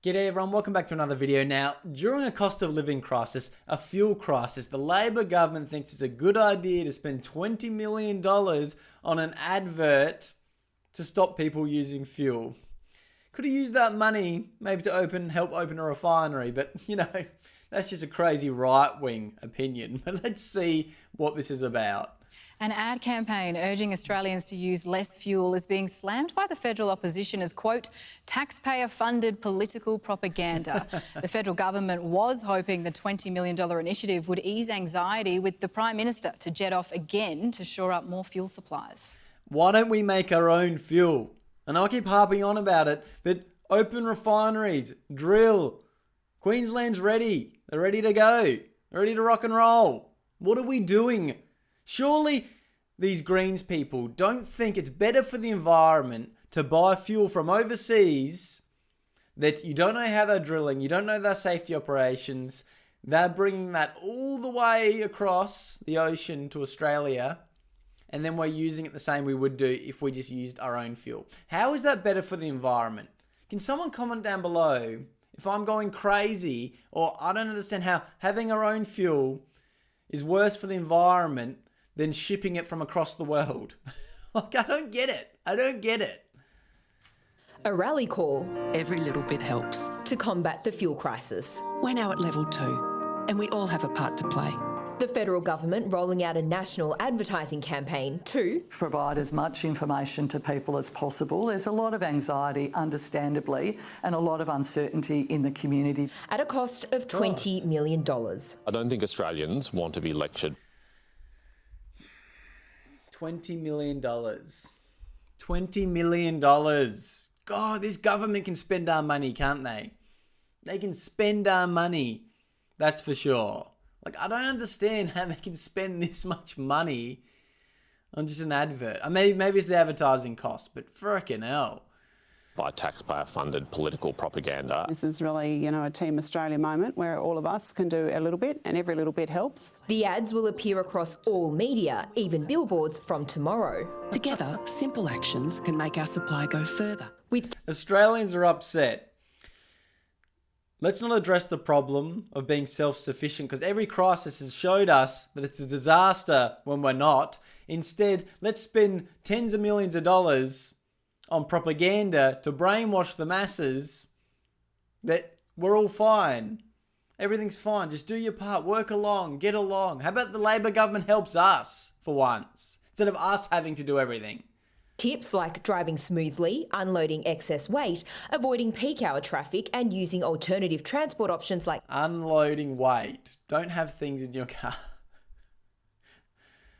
G'day everyone, welcome back to another video. Now, during a cost of living crisis, a fuel crisis, the Labor government thinks it's a good idea to spend $20 million on an advert to stop people using fuel. Could have used that money maybe to help open a refinery, but that's just a crazy right-wing opinion. But let's see what this is about. An ad campaign urging Australians to use less fuel is being slammed by the federal opposition as, quote, taxpayer-funded political propaganda. The federal government was hoping the $20 million initiative would ease anxiety, with the Prime Minister to jet off again to shore up more fuel supplies. Why don't we make our own fuel? And I'll keep harping on about it, but open refineries, drill. Queensland's ready. They're ready to go. They're ready to rock and roll. What are we doing? Surely these Greens people don't think it's better for the environment to buy fuel from overseas that you don't know how they're drilling, you don't know their safety operations, they're bringing that all the way across the ocean to Australia, and then we're using it the same we would do if we just used our own fuel. How is that better for the environment? Can someone comment down below if I'm going crazy, or I don't understand how having our own fuel is worse for the environment than shipping it from across the world? Like, I don't get it. I don't get it. A rally call Every little bit helps. to combat the fuel crisis. We're now at level 2, and we all have a part to play. The federal government rolling out a national advertising campaign to provide as much information to people as possible. There's a lot of anxiety, understandably, and a lot of uncertainty in the community. at a cost of $20 million. I don't think Australians want to be lectured. $20 million. $20 million. God, this government can spend our money, can't they? They can spend our money. That's for sure. Like, I don't understand how they can spend this much money on just an advert. Maybe it's the advertising cost, but frickin' hell. By taxpayer-funded political propaganda. This is really, a Team Australia moment where all of us can do a little bit, and every little bit helps. The ads will appear across all media, even billboards, from tomorrow. Together, simple actions can make our supply go further. With Australians are upset. Let's not address the problem of being self-sufficient, because every crisis has showed us that it's a disaster when we're not. Instead, let's spend tens of millions of dollars on propaganda to brainwash the masses that we're all fine. Everything's fine. Just do your part. Work along. Get along. How about the Labor government helps us for once, instead of us having to do everything? tips like driving smoothly, unloading excess weight, avoiding peak hour traffic, and using alternative transport options like unloading weight. Don't have things in your car.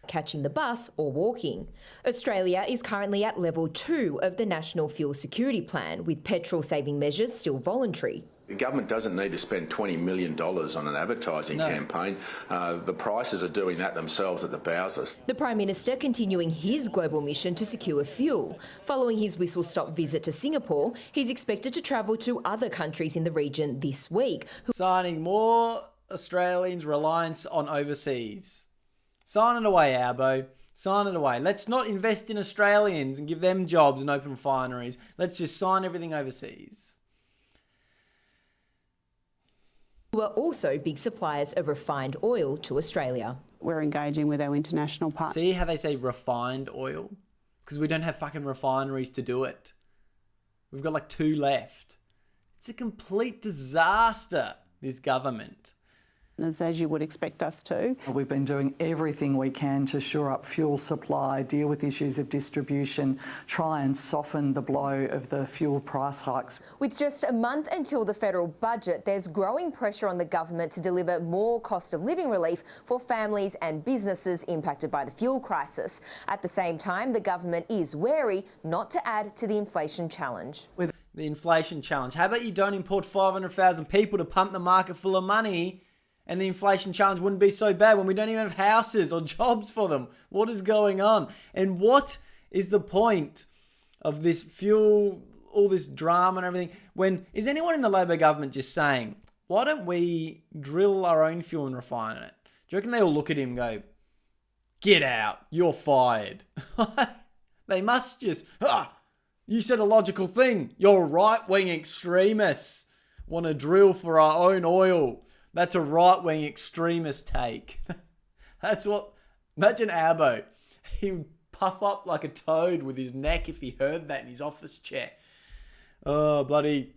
catching the bus or walking. Australia is currently at level 2 of the National Fuel Security Plan, with petrol-saving measures still voluntary. The government doesn't need to spend $20 million on an advertising campaign. The prices are doing that themselves at the Bowsers. The Prime Minister continuing his global mission to secure fuel. Following his whistle-stop visit to Singapore, he's expected to travel to other countries in the region this week. Signing more Australians' reliance on overseas. Sign it away, Albo. Sign it away. Let's not invest in Australians and give them jobs and open refineries. Let's just sign everything overseas. Who are also big suppliers of refined oil to Australia. We're engaging with our international partners. See how they say refined oil? Because we don't have fucking refineries to do it. We've got like 2 left. It's a complete disaster, this government. As you would expect us to. We've been doing everything we can to shore up fuel supply, deal with issues of distribution, try and soften the blow of the fuel price hikes. With just a month until the federal budget, there's growing pressure on the government to deliver more cost of living relief for families and businesses impacted by the fuel crisis. At the same time, the government is wary not to add to the inflation challenge. The inflation challenge. How about you don't import 500,000 people to pump the market full of money? And the inflation challenge wouldn't be so bad when we don't even have houses or jobs for them. What is going on? And what is the point of this fuel, all this drama and everything? Is anyone in the Labor government just saying, why don't we drill our own fuel and refine it? Do you reckon they all look at him and go, get out, you're fired? They must just, you said a logical thing. You're right-wing extremists. want to drill for our own oil. That's a right-wing extremist take. That's what... Imagine Albo. He would puff up like a toad with his neck if he heard that in his office chair. Oh, bloody...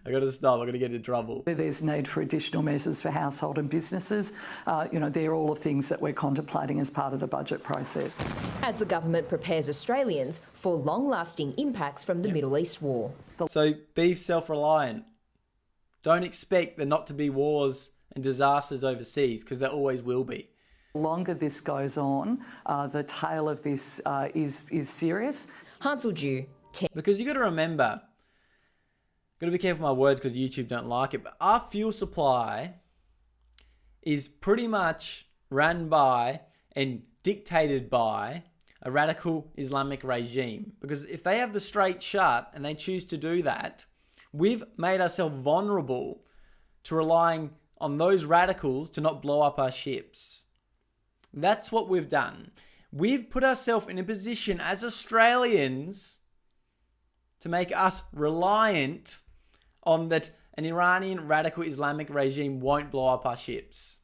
I got to stop. I'm going to get in trouble. There's need for additional measures for household and businesses. They're all the things that we're contemplating as part of the budget process. As the government prepares Australians for long-lasting impacts from the Middle East war. So be self-reliant. Don't expect there not to be wars and disasters overseas, because there always will be. The longer this goes on, the tail of this is serious. Hansel Dew. Because you got to remember, got to be careful with my words because YouTube don't like it, but our fuel supply is pretty much run by and dictated by a radical Islamic regime. Because if they have the straight shut and they choose to do that, we've made ourselves vulnerable to relying on those radicals to not blow up our ships. That's what we've done. We've put ourselves in a position as Australians to make us reliant on that an Iranian radical Islamic regime won't blow up our ships.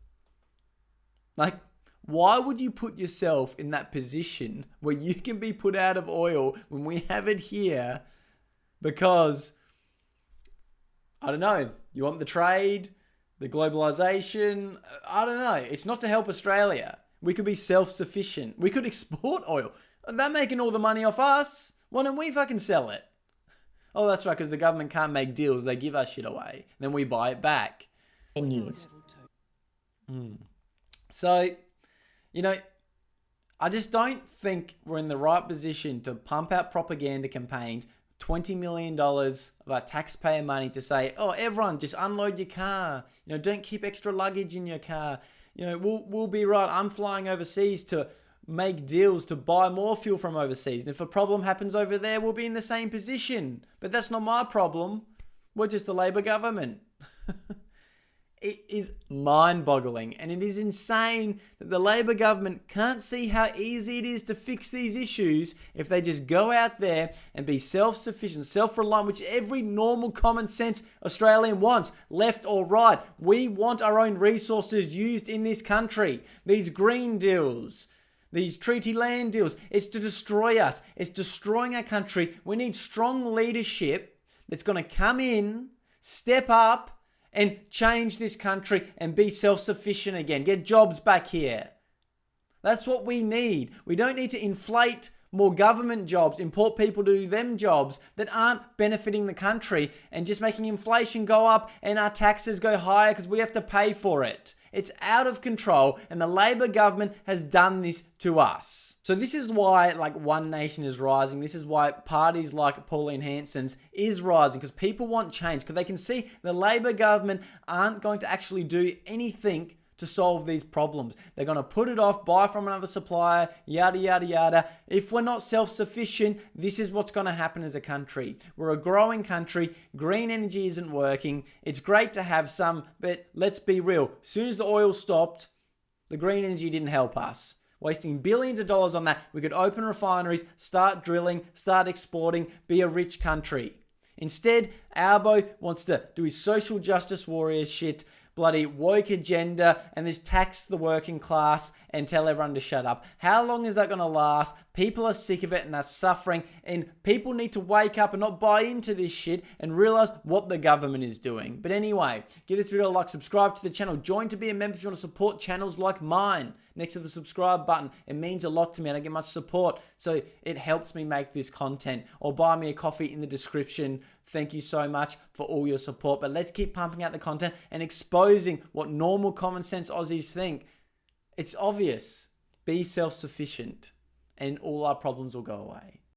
Like, why would you put yourself in that position where you can be put out of oil when we have it here because, I don't know, you want the trade, the globalization, I don't know. It's not to help Australia. We could be self-sufficient. We could export oil. They're making all the money off us. Why don't we fucking sell it? Oh, that's right, because the government can't make deals. They give us shit away. Then we buy it back. In news. So, I just don't think we're in the right position to pump out propaganda campaigns, $20 million of our taxpayer money to say, oh, everyone, just unload your car. Don't keep extra luggage in your car. We'll be right. I'm flying overseas to make deals to buy more fuel from overseas. And if a problem happens over there, we'll be in the same position. But that's not my problem. We're just the Labor government. It is mind-boggling, and it is insane that the Labor government can't see how easy it is to fix these issues if they just go out there and be self-sufficient, self-reliant, which every normal common sense Australian wants, left or right. We want our own resources used in this country. These green deals, these treaty land deals, it's to destroy us. It's destroying our country. We need strong leadership that's going to come in, step up, and change this country and be self-sufficient again. Get jobs back here. That's what we need. We don't need to inflate more government jobs, import people to do them jobs that aren't benefiting the country and just making inflation go up and our taxes go higher because we have to pay for it. It's out of control, and the Labor government has done this to us. So this is why One Nation is rising. This is why parties like Pauline Hanson's is rising, because people want change, because they can see the Labor government aren't going to actually do anything to solve these problems. They're going to put it off, buy from another supplier, yada, yada, yada. If we're not self-sufficient, this is what's going to happen as a country. We're a growing country. Green energy isn't working. It's great to have some, but let's be real. As soon as the oil stopped, the green energy didn't help us. Wasting billions of dollars on that. We could open refineries, start drilling, start exporting, be a rich country. Instead, Albo wants to do his social justice warrior shit, bloody woke agenda, and this tax the working class and tell everyone to shut up. How long is that going to last? People are sick of it and they're suffering, and people need to wake up and not buy into this shit and realize what the government is doing. But anyway, give this video a like, subscribe to the channel, join to be a member if you want to support channels like mine. Next to the subscribe button, it means a lot to me. I don't get much support, so it helps me make this content. Or buy me a coffee in the description. Thank you so much for all your support. But let's keep pumping out the content and exposing what normal common sense Aussies think. It's obvious. Be self-sufficient and all our problems will go away.